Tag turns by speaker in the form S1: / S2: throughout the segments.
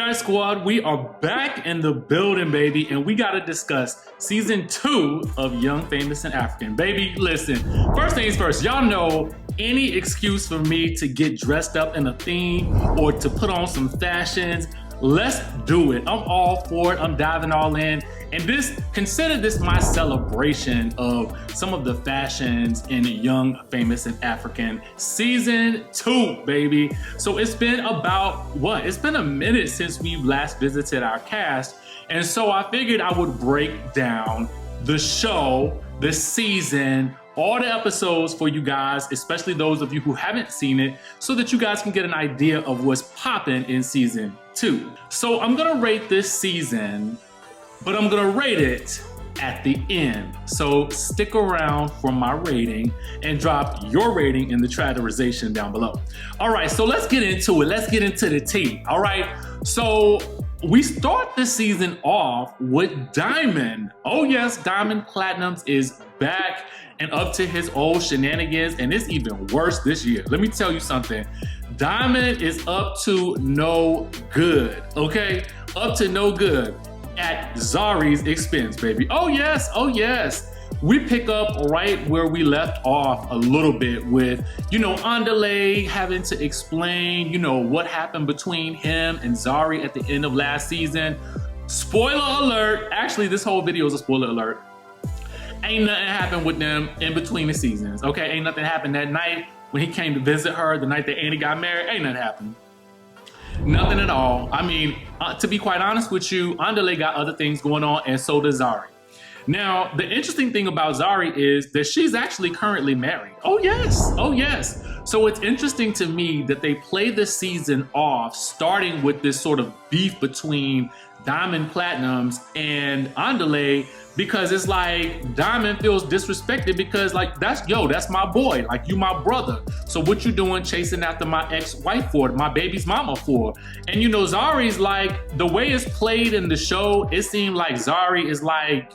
S1: Alright squad, we are back in the building, baby, and we gotta discuss season 2 of Young, Famous, and African. Baby, listen, first things first, y'all know any excuse for me to get dressed up in a theme or to put on some fashions, let's do it. I'm all for it, I'm diving all in. And consider this my celebration of some of the fashions in Young, Famous, and African season 2, baby. So it's been about, it's been a minute since we last visited our cast. And so I figured I would break down the show, the season, all the episodes for you guys, especially those of you who haven't seen it, so that you guys can get an idea of what's popping in season 2. So I'm gonna rate this season, but I'm gonna rate it at the end. So stick around for my rating and drop your rating in the categorization down below. All right, so let's get into it. Let's get into the tea. All right, so we start the season off with Diamond. Oh yes, Diamond Platnumz is back and up to his old shenanigans, and it's even worse this year. Let me tell you something. Diamond is up to no good, okay? Up to no good at Zari's expense, baby. Oh yes, oh yes. We pick up right where we left off a little bit with, Andale having to explain, what happened between him and Zari at the end of last season. Spoiler alert, actually this whole video is a spoiler alert. Ain't nothing happened with them in between the seasons, okay? Ain't nothing happened that night when he came to visit her, the night that Annie got married, ain't nothing happened. Nothing at all. I mean, to be quite honest with you, Andale got other things going on, and so does Zari. Now, the interesting thing about Zari is that she's actually currently married. Oh yes, oh yes. So it's interesting to me that they play the season off starting with this sort of beef between Diamond Platnumz and Andale, because it's like Diamond feels disrespected because that's my boy, like you my brother. So what you doing chasing after my ex-wife for, my baby's mama for? And Zari's like, the way it's played in the show, it seemed like Zari is like,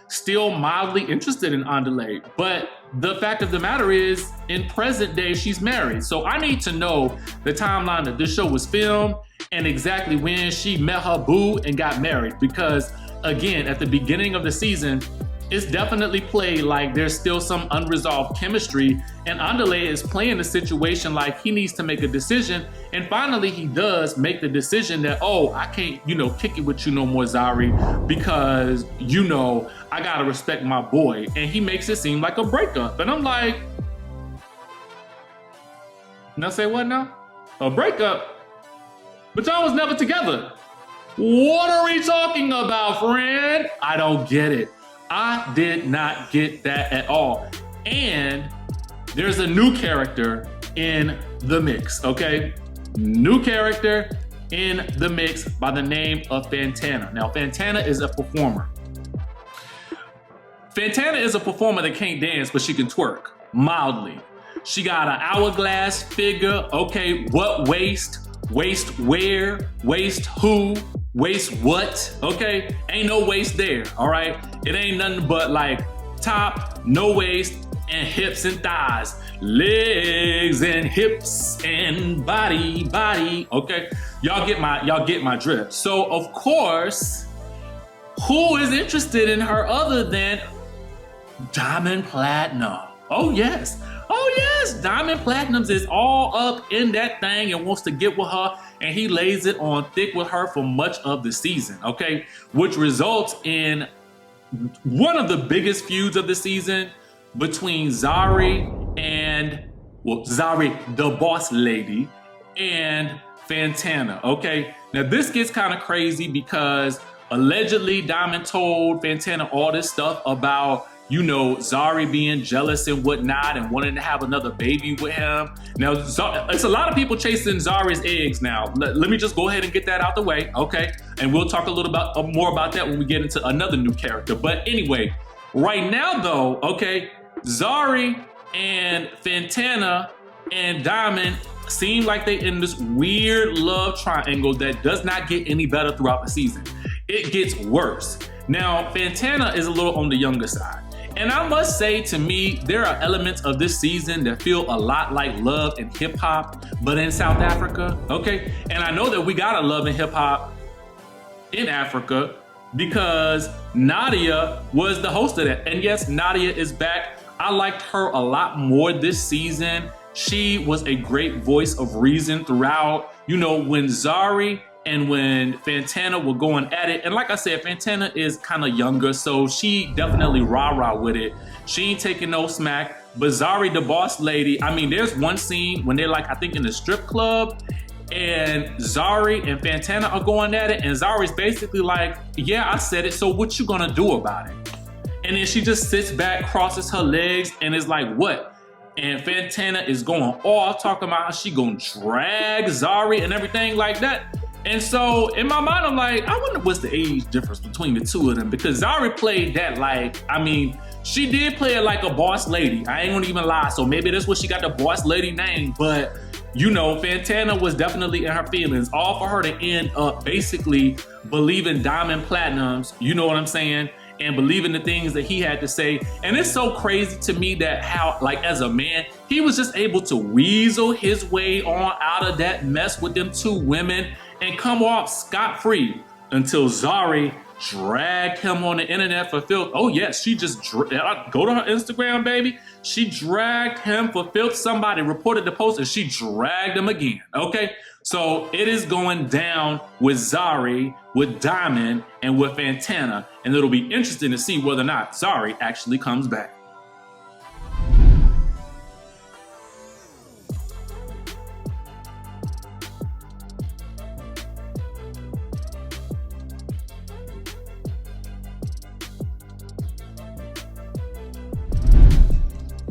S1: still mildly interested in Andale. But the fact of the matter is, in present day, she's married. So I need to know the timeline that this show was filmed and exactly when she met her boo and got married, because again, at the beginning of the season, it's definitely played like there's still some unresolved chemistry, and Andale is playing the situation like he needs to make a decision, and finally he does make the decision that, oh, I can't, kick it with you no more, Zari, because, I gotta respect my boy, and he makes it seem like a breakup, and I'm like, now say what now? A breakup? But y'all was never together. What are we talking about, friend? I don't get it. I did not get that at all. And there's a new character in the mix, okay? New character in the mix by the name of Fantana. Now, Fantana is a performer. Fantana is a performer that can't dance, but she can twerk, mildly. She got an hourglass figure, okay? What waist? Waist where? Waist who? Waist what? Okay? Ain't no waist there, all right? It ain't nothing but like top, no waist, and hips and thighs. Legs and hips and body, okay? Y'all get my drift. So of course, who is interested in her other than Diamond Platnumz? Oh yes. Oh yes, Diamond Platnumz is all up in that thing and wants to get with her, and he lays it on thick with her for much of the season, okay? Which results in one of the biggest feuds of the season between Zari and, Zari, the boss lady, and Fantana, okay? Now this gets kind of crazy because allegedly Diamond told Fantana all this stuff about Zari being jealous and whatnot and wanting to have another baby with him. Now, it's a lot of people chasing Zari's eggs now. Let me just go ahead and get that out the way, okay? And we'll talk a little more about that when we get into another new character. But anyway, right now though, okay, Zari and Fantana and Diamond seem like they in this weird love triangle that does not get any better throughout the season. It gets worse. Now, Fantana is a little on the younger side. And I must say, to me, there are elements of this season that feel a lot like Love and Hip Hop, but in South Africa, okay? And I know that we got a Love and Hip Hop in Africa because Nadia was the host of that. And yes, Nadia is back. I liked her a lot more this season. She was a great voice of reason throughout. You know, when Zari and when Fantana were going at it, and like I said, Fantana is kind of younger, so she definitely rah-rah with it. She ain't taking no smack. But Zari, the boss lady, I mean, there's one scene when they're like, I think in the strip club, and Zari and Fantana are going at it, and Zari's basically like, yeah, I said it, so what you gonna do about it? And then she just sits back, crosses her legs, and is like, what? And Fantana is going off, talking about how she gonna drag Zari and everything like that. And so in my mind, I'm like, I wonder what's the age difference between the two of them, because Zari played that like, I mean, she did play it like a boss lady. I ain't gonna even lie. So maybe that's what she got the boss lady name, but you know, Fantana was definitely in her feelings, all for her to end up basically believing Diamond Platinums, you know what I'm saying? And believing the things that he had to say. And it's so crazy to me that how, like as a man, he was just able to weasel his way on out of that mess with them two women and come off scot-free until Zari dragged him on the internet for filth. Oh yes, she just, go to her Instagram, baby. She dragged him for filth. Somebody reported the post and she dragged him again, okay? So it is going down with Zari, with Diamond, and with Fantana, and it'll be interesting to see whether or not Zari actually comes back.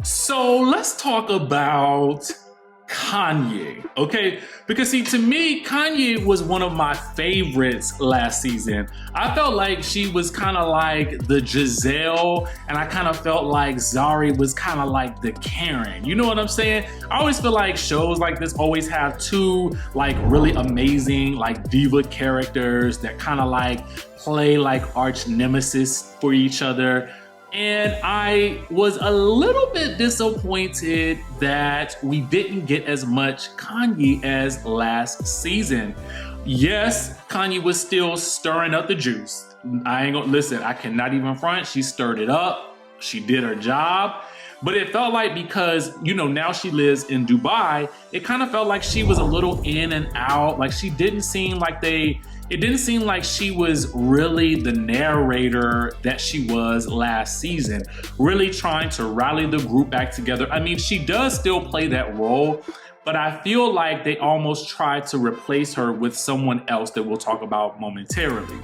S1: So let's talk about Kanye, okay? Because see, to me, Kanye was one of my favorites last season. I felt like she was kind of like the Giselle, and I kind of felt like Zari was kind of like the Karen. You know what I'm saying? I always feel like shows like this always have two like really amazing like diva characters that kind of like play like arch nemesis for each other. And I was a little bit disappointed that we didn't get as much Kanye as last season. Yes, Kanye was still stirring up the juice. I ain't gonna listen, I cannot even front. She stirred it up. She did her job. But it felt like because, you know, now she lives in Dubai, it kind of felt like she was a little in and out. Like she didn't seem like it didn't seem like she was really the narrator that she was last season, really trying to rally the group back together. I mean, she does still play that role, but I feel like they almost tried to replace her with someone else that we'll talk about momentarily.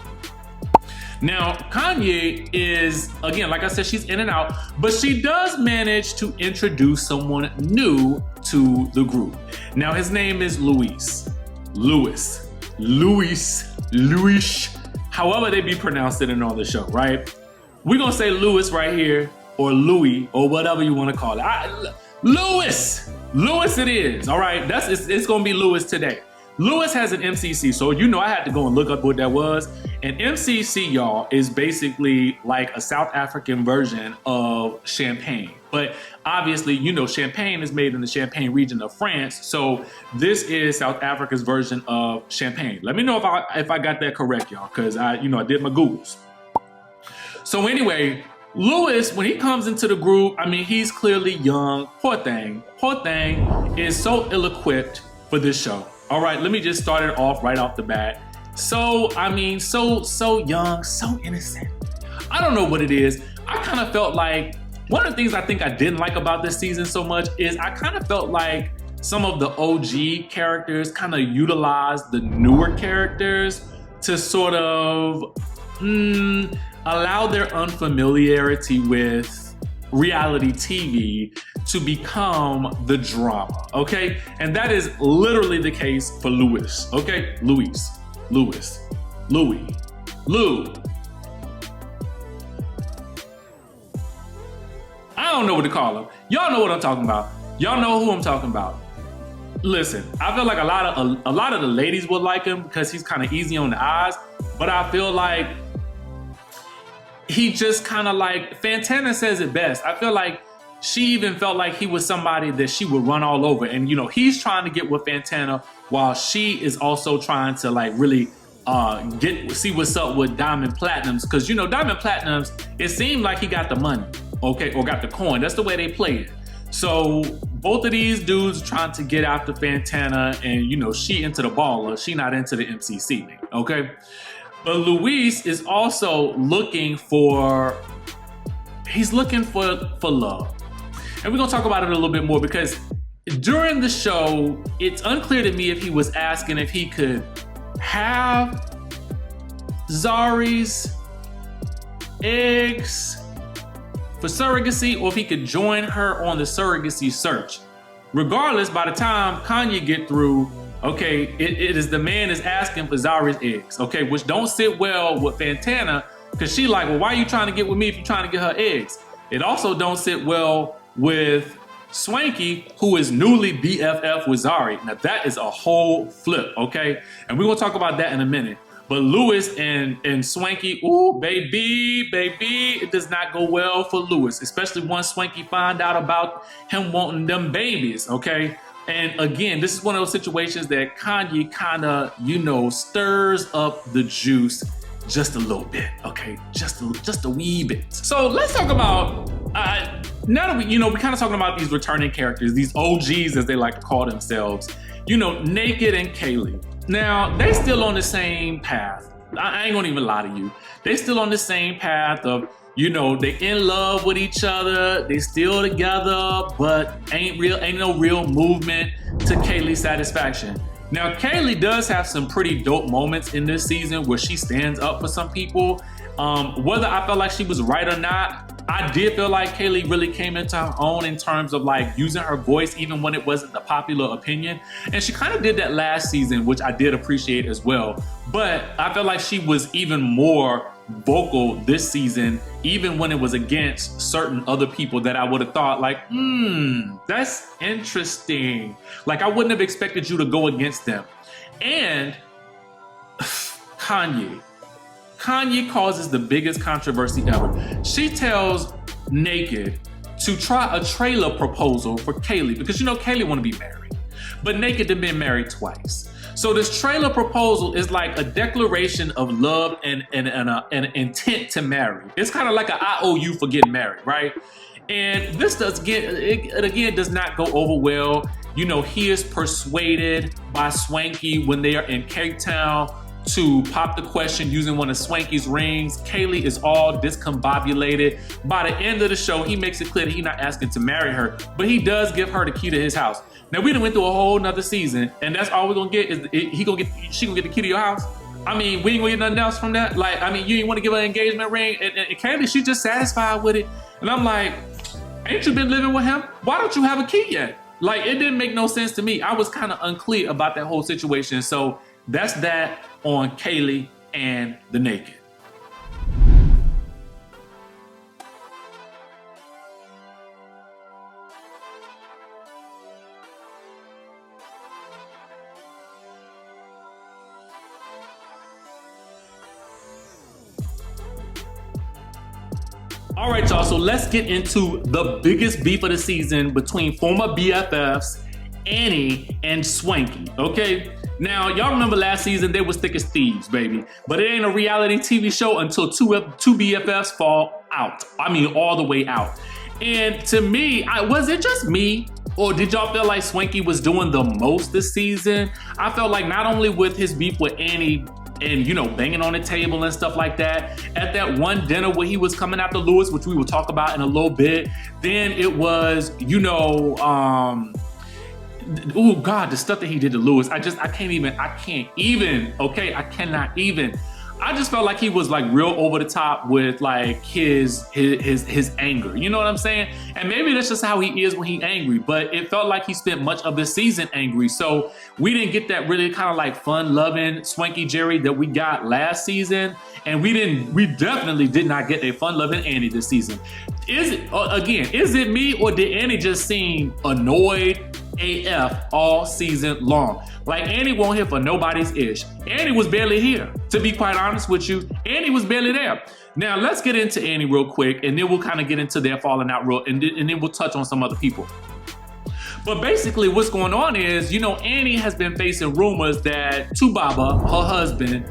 S1: Now, Kanye is, again, like I said, she's in and out, but she does manage to introduce someone new to the group. Now, his name is Luis, however they be pronounced it on the show, right? We're gonna say Louis right here, or Louis, or whatever you wanna call it. Louis it is, all right? It's gonna be Louis today. Louis has an MCC, so you know I had to go and look up what that was. An MCC, y'all, is basically like a South African version of champagne. But obviously, you know, champagne is made in the Champagne region of France, so this is South Africa's version of champagne. Let me know if I got that correct, y'all, because I did my Googles. So anyway, Louis, when he comes into the group, I mean, he's clearly young. Poor thing is so ill-equipped for this show. All right, let me just start it off right off the bat. So, I mean, so young, so innocent. I don't know what it is. I kind of felt like, one of the things I think I didn't like about this season so much is I kind of felt like some of the OG characters kind of utilized the newer characters to sort of allow their unfamiliarity with reality TV to become the drama, okay? And that is literally the case for Louis, okay? Louis. I don't know what to call him. Y'all know what I'm talking about. Y'all know who I'm talking about. Listen, I feel like a lot of the ladies would like him because he's kind of easy on the eyes, but I feel like he just kind of like, Fantana says it best. I feel like she even felt like he was somebody that she would run all over. And, you know, he's trying to get with Fantana while she is also trying to like really see what's up with Diamond Platinums. Because, you know, Diamond Platinums, it seemed like he got the money, okay, or got the coin. That's the way they play it. So both of these dudes trying to get after Fantana, and, you know, she into the baller. She not into the MCC, okay? But Luis is also looking for, he's looking for love. And we're gonna talk about it a little bit more, because during the show, it's unclear to me if he was asking if he could have Zari's eggs for surrogacy, or if he could join her on the surrogacy search. Regardless, by the time Kanye get through, okay, it is the man is asking for Zari's eggs, okay, which don't sit well with Fantana, because she like, well, why are you trying to get with me if you're trying to get her eggs? It also don't sit well with Swanky, who is newly BFF with Zari. Now that is a whole flip, okay? And we're gonna talk about that in a minute. But Lewis and Swanky, ooh, baby, it does not go well for Lewis, especially once Swanky find out about him wanting them babies, okay? And again, this is one of those situations that Kanye kind of, you know, stirs up the juice just a little bit, okay? Just a wee bit. So let's talk about, now that we kind of talking about these returning characters, these OGs as they like to call themselves, you know, Naked and Kaylee. Now, they still on the same path. I ain't gonna even lie to you. They still on the same path of, you know, they in love with each other, they still together, but ain't no real movement to Kaylee's satisfaction. Now, Kaylee does have some pretty dope moments in this season where she stands up for some people. Whether I felt like she was right or not, I did feel like Kaylee really came into her own in terms of like using her voice even when it wasn't the popular opinion. And she kind of did that last season, which I did appreciate as well. But I felt like she was even more vocal this season, even when it was against certain other people that I would have thought like, that's interesting. Like I wouldn't have expected you to go against them. And Kanye causes the biggest controversy ever. She tells Naked to try a trailer proposal for Kaylee, because you know Kaylee want to be married, but Naked had been married twice. So this trailer proposal is like a declaration of love and an intent to marry. It's kind of like an IOU for getting married, right? And this does not go over well. You know, he is persuaded by Swanky when they are in Cape Town to pop the question using one of Swanky's rings. Kaylee is all discombobulated. By the end of the show, he makes it clear that he's not asking to marry her, but he does give her the key to his house. Now we done went through a whole nother season, and that's all we're gonna get is she gonna get the key to your house. I mean, we ain't gonna get nothing else from that. Like, I mean, you ain't want to give her an engagement ring, and Kaylee, she's just satisfied with it. And I'm like, ain't you been living with him? Why don't you have a key yet? Like, it didn't make no sense to me. I was kind of unclear about that whole situation. So that's that on Kaylee and the Naked. All right, y'all, so let's get into the biggest beef of the season between former BFFs, Annie and Swanky, okay? Now, y'all remember last season, they was thick as thieves, baby. But it ain't a reality TV show until two BFFs fall out. I mean, all the way out. And to me, was it just me? Or did y'all feel like Swanky was doing the most this season? I felt like not only with his beef with Annie and, you know, banging on the table and stuff like that, at that one dinner where he was coming after Lewis, which we will talk about in a little bit, then it was, you know, oh God, the stuff that he did to Lewis, I can't even, okay? I cannot even. I just felt like he was like real over the top with like his anger. You know what I'm saying? And maybe that's just how he is when he's angry, but it felt like he spent much of the season angry. So we didn't get that really kind of like fun loving Swanky Jerry that we got last season. And we definitely did not get a fun loving Annie this season. Is it me, or did Annie just seem annoyed AF all season long. Like, Annie won't hit for nobody's ish. Annie was barely here, to be quite honest with you. Annie was barely there. Now, let's get into Annie real quick, and then we'll kind of get into their falling out and then we'll touch on some other people. But basically what's going on is, Annie has been facing rumors that Tubaba, her husband,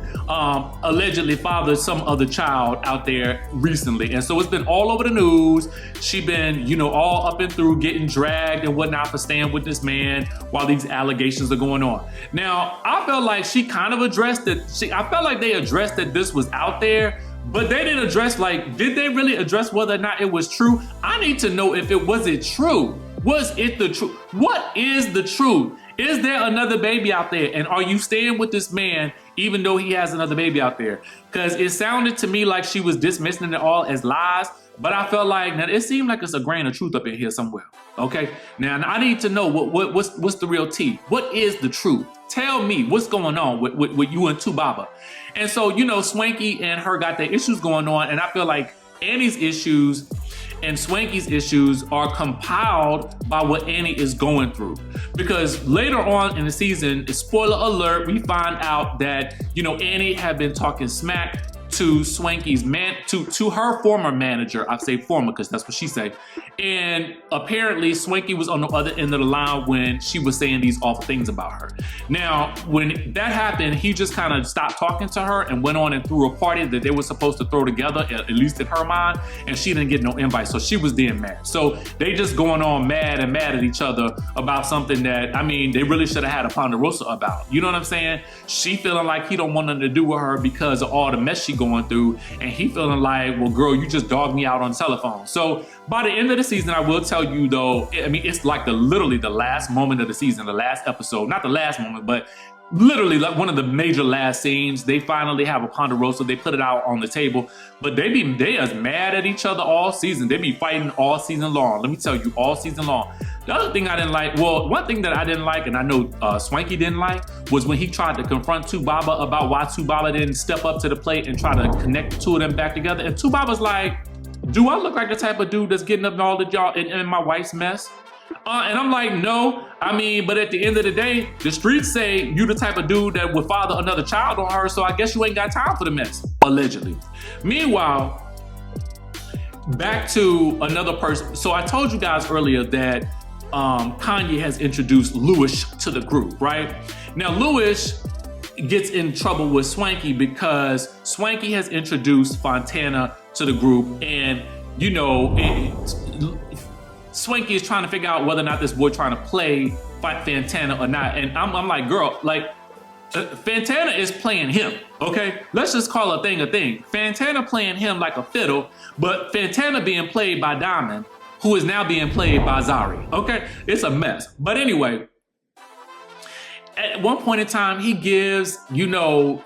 S1: allegedly fathered some other child out there recently. And so it's been all over the news. She been, all up and through getting dragged and whatnot for staying with this man while these allegations are going on. Now, I felt like she kind of addressed it. I felt like they addressed that this was out there, but they didn't address, did they really address whether or not it was true? I need to know if was it true? Was it the truth? What is the truth? Is there another baby out there? And are you staying with this man even though he has another baby out there? Because it sounded to me like she was dismissing it all as lies, but I felt like, now it seemed like it's a grain of truth up in here somewhere, okay? Now I need to know what's the real tea? What is the truth? Tell me what's going on with you and Tubaba. And so, Swanky and her got their issues going on, and I feel like Annie's issues and Swanky's issues are compiled by what Annie is going through. Because later on in the season, spoiler alert, we find out that, Annie had been talking smack to Swanky's to her former manager. I say former because that's what she said. And apparently Swanky was on the other end of the line when she was saying these awful things about her. Now, when that happened, he just kind of stopped talking to her and went on and threw a party that they were supposed to throw together, at least in her mind, and she didn't get no invite, so she was then mad. So they just going on mad at each other about something that, they really should have had a ponderosa about. You know what I'm saying? She feeling like he don't want nothing to do with her because of all the mess she going through, and he feeling like, well, girl, you just dogged me out on telephone. So by the end of the season, I will tell you though, it's like literally the last moment of the season, the last episode, not the last moment, but literally like one of the major last scenes. They finally have a ponderosa, they put it out on the table, but they as mad at each other all season. They be fighting all season long. Let me tell you, all season long. The other thing I didn't like, one thing that I didn't like, and I know Swanky didn't like, was when he tried to confront Tubaba about why Tubaba didn't step up to the plate and try to connect the two of them back together. And Tubaba's like, do I look like the type of dude that's getting up in all the y'all in my wife's mess? And I'm like, no. But at the end of the day, the streets say you the type of dude that would father another child on her, so I guess you ain't got time for the mess, allegedly. Meanwhile, back to another person. So I told you guys earlier that Kanye has introduced Lewis to the group, right? Now, Lewis gets in trouble with Swanky because Swanky has introduced Fontana to the group, and Swanky is trying to figure out whether or not this boy trying to play Fantana or not. And I'm like, girl, Fantana is playing him, okay? Let's just call a thing a thing. Fantana playing him like a fiddle, but Fantana being played by Diamond, who is now being played by Zari, okay? It's a mess. But anyway, at one point in time, he gives, Lewis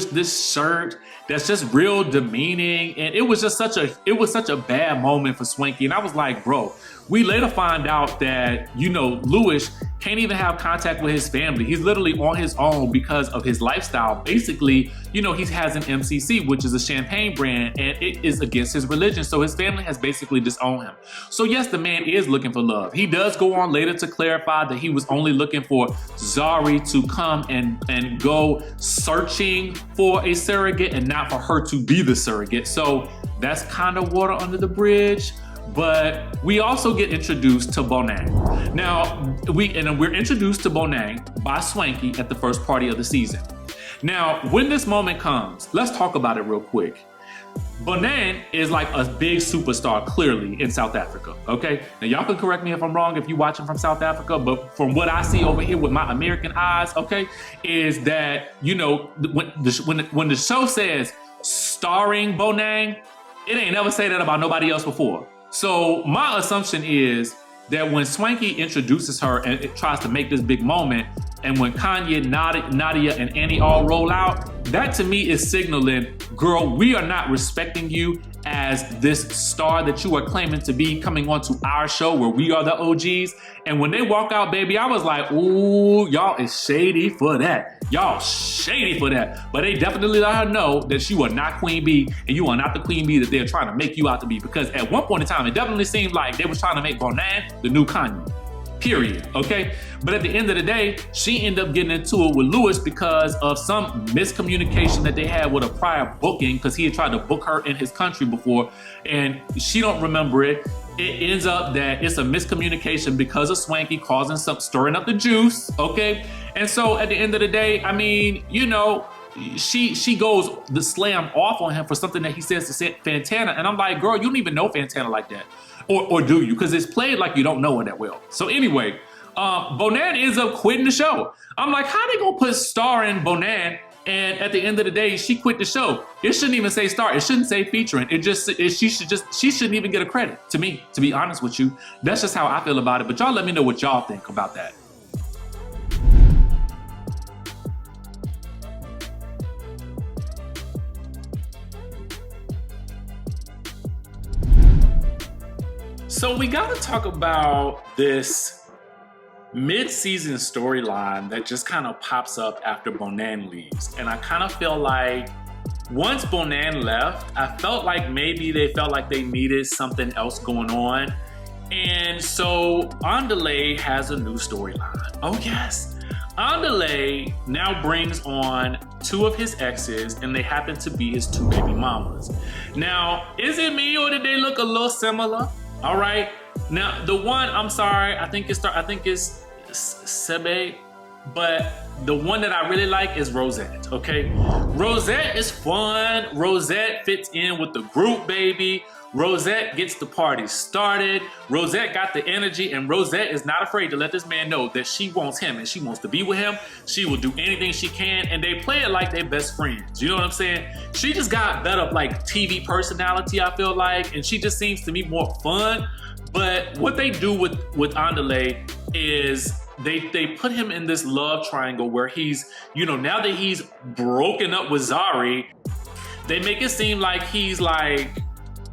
S1: this shirt that's just real demeaning, and it was such a bad moment for Swanky. And I was like, bro, we later find out that Lewis can't even have contact with his family. He's literally on his own because of his lifestyle. Basically, he has an MCC, which is a champagne brand, and it is against his religion. So his family has basically disowned him. So yes, the man is looking for love. He does go on later to clarify that he was only looking for Zari to come and go searching for a surrogate and not for her to be the surrogate. So that's kind of water under the bridge. But we also get introduced to Bonang. Now, we're introduced to Bonang by Swanky at the first party of the season. Now, when this moment comes, let's talk about it real quick. Bonang is like a big superstar, clearly, in South Africa, okay? Now, y'all can correct me if I'm wrong if you're watching from South Africa, but from what I see over here with my American eyes, okay, is that, when the show says starring Bonang, it ain't never say that about nobody else before. So my assumption is that when Swanky introduces her and it tries to make this big moment, and when Kanye, Nadia, and Annie all roll out, that to me is signaling, girl, we are not respecting you as this star that you are claiming to be coming onto our show where we are the OGs. And when they walk out, baby, I was like, ooh, y'all is shady for that. Y'all shady for that. But they definitely let her know that you are not Queen Bee, and you are not the Queen Bee that they're trying to make you out to be. Because at one point in time, it definitely seemed like they was trying to make Bonang the new Kanye. period, okay? But at the end of the day, she ended up getting into it with Lewis because of some miscommunication that they had with a prior booking, because he had tried to book her in his country before, and she don't remember it. It ends up that it's a miscommunication because of Swanky causing some, stirring up the juice, okay? And so at the end of the day, I mean, you know, she goes the slam off on him for something that he says to Fantana, and I'm like, girl, you don't even know Fantana like that. Or do you? Because it's played like you don't know her that well. So anyway, Bonan ends up quitting the show. I'm like, how they gonna put star in Bonan? And at the end of the day, she quit the show. It shouldn't even say star. It shouldn't say featuring. She shouldn't even get a credit, to me, to be honest with you. That's just how I feel about it. But y'all let me know what y'all think about that. So we gotta talk about this mid-season storyline that just kind of pops up after Bonan leaves. And I kind of feel like once Bonan left, I felt like maybe they felt like they needed something else going on. And so Andale has a new storyline. Oh yes. Andale now brings on two of his exes, and they happen to be his two baby mamas. Now, is it me or did they look a little similar? All right. Now, the one, I'm sorry, I think it's Sebe, but the one that I really like is Rosette, okay? Rosette is fun. Rosette fits in with the group, baby. Rosette gets the party started. Rosette got the energy, and Rosette is not afraid to let this man know that she wants him and she wants to be with him. She will do anything she can, and they play it like they're best friends. You know what I'm saying? She just got better like TV personality, I feel like, and she just seems to be more fun. But what they do with Andale is they put him in this love triangle where he's, you know, now that he's broken up with Zari, they make it seem like he's like,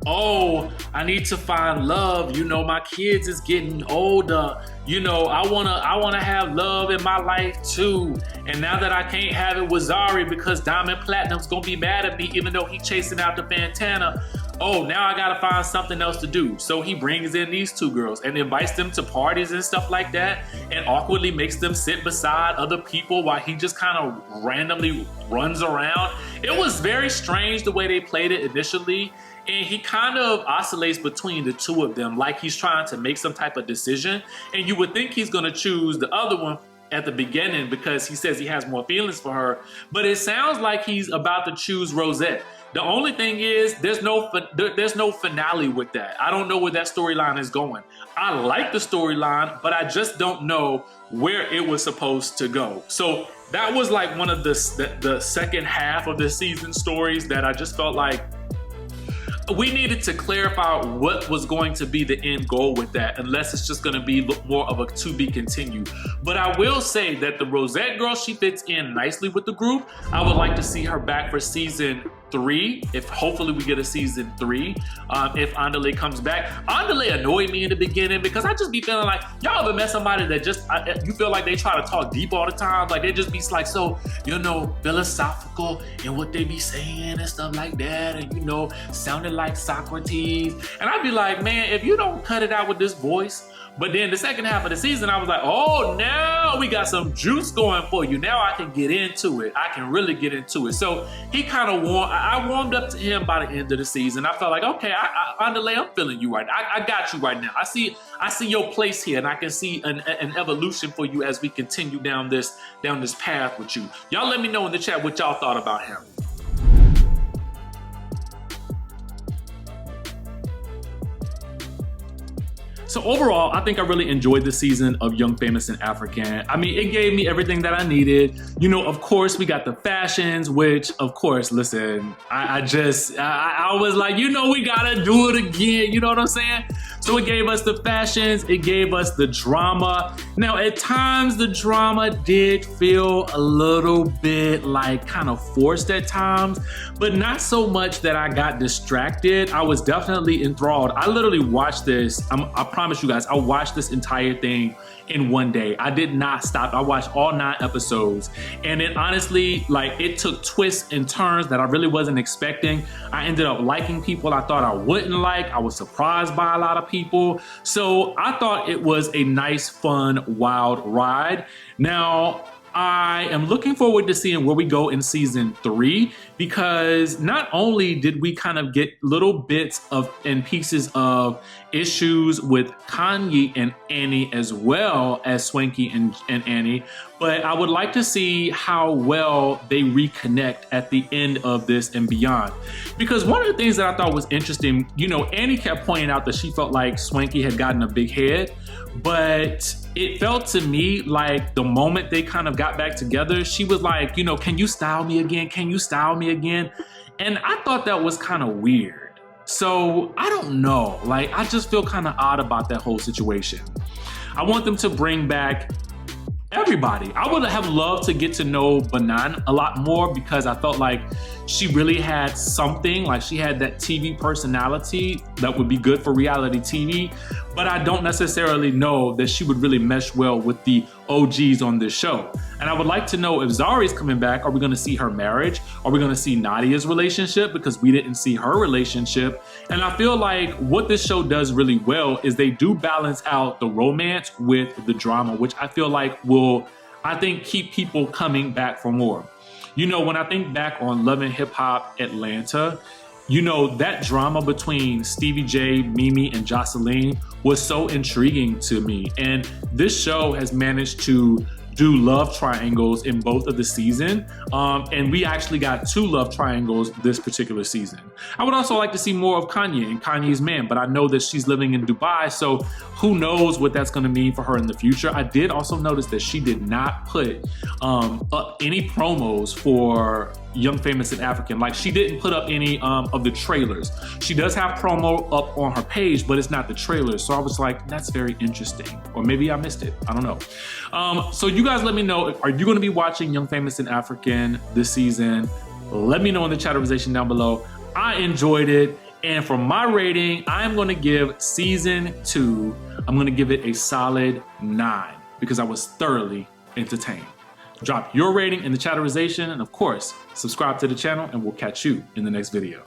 S1: oh, I need to find love. You know, my kids is getting older. You know, I wanna have love in my life too. And now that I can't have it with Zari because Diamond Platinum's gonna be mad at me even though he's chasing after Fantana, oh, now I gotta find something else to do. So he brings in these two girls and invites them to parties and stuff like that, and awkwardly makes them sit beside other people while he just kind of randomly runs around. It was very strange the way they played it initially. And he kind of oscillates between the two of them like he's trying to make some type of decision. And you would think he's gonna choose the other one at the beginning because he says he has more feelings for her. But it sounds like he's about to choose Rosette. The only thing is there's no finale with that. I don't know where that storyline is going. I like the storyline, but I just don't know where it was supposed to go. So that was like one of the second half of the season stories that I just felt like we needed to clarify what was going to be the end goal with that, unless it's just going to be more of a to be continued. But I will say that the Rosette girl, she fits in nicely with the group. I would like to see her back for season 3, if hopefully we get a season 3, if Andale comes back. Andale annoyed me in the beginning because I just be feeling like, y'all ever met somebody that just, you feel like they try to talk deep all the time, like they just be like so, you know, philosophical in what they be saying and stuff like that, and you know, sounding like Socrates. And I'd be like, man, if you don't cut it out with this voice. But then the second half of the season, I was like, oh, now we got some juice going for you. Now I can get into it. I can really get into it. So he kind of I warmed up to him by the end of the season. I felt like, okay, Andale, I'm feeling you right now. I got you right now. I see your place here, and I can see an evolution for you as we continue down this path with you. Y'all let me know in the chat what y'all thought about him. So overall, I think I really enjoyed the season of Young, Famous, and African. I mean, it gave me everything that I needed. You know, of course, we got the fashions, which, of course, listen, I was like, you know, we gotta do it again. You know what I'm saying? So it gave us the fashions, it gave us the drama. Now, at times, the drama did feel a little bit like kind of forced at times, but not so much that I got distracted. I was definitely enthralled. I literally watched this. I promise you guys, I watched this entire thing in one day. I did not stop. I watched all 9 episodes, and it honestly, like, it took twists and turns that I really wasn't expecting. I ended up liking people I thought I wouldn't like. I was surprised by a lot of people. So I thought it was a nice, fun, wild ride. Now, I am looking forward to seeing where we go in season 3, because not only did we kind of get little bits of and pieces of issues with Kanye and Annie, as well as Swanky and Annie, but I would like to see how well they reconnect at the end of this and beyond. Because one of the things that I thought was interesting, you know, Annie kept pointing out that she felt like Swanky had gotten a big head, but it felt to me like the moment they kind of got back together, she was like, you know, can you style me again? Can you style me again? And I thought that was kind of weird. So I don't know, like, I just feel kind of odd about that whole situation. I want them to bring back everybody. I would have loved to get to know Banan a lot more, because I felt like she really had something, like she had that TV personality that would be good for reality TV, but I don't necessarily know that she would really mesh well with the OGs on this show. And I would like to know if Zari's coming back, are we gonna see her marriage? Are we gonna see Nadia's relationship? Because we didn't see her relationship. And I feel like what this show does really well is they do balance out the romance with the drama, which I feel like will, I think, keep people coming back for more. You know, when I think back on Love and Hip Hop Atlanta, you know, that drama between Stevie J, Mimi, and Jocelyn was so intriguing to me. And this show has managed to do love triangles in both of the season. And we actually got 2 love triangles this particular season. I would also like to see more of Kanye and Kanye's man, but I know that she's living in Dubai, so who knows what that's gonna mean for her in the future. I did also notice that she did not put up any promos for Young, Famous, and African. Like, she didn't put up any of the trailers. She does have promo up on her page, but it's not the trailers. So I was like, that's very interesting. Or maybe I missed it, I don't know. So you guys let me know, are you gonna be watching Young, Famous, and African this season? Let me know in the chatterization down below. I enjoyed it. And for my rating, I'm gonna give season 2, I'm gonna give it a solid 9, because I was thoroughly entertained. Drop your rating in the chatterization, and of course, subscribe to the channel, and we'll catch you in the next video.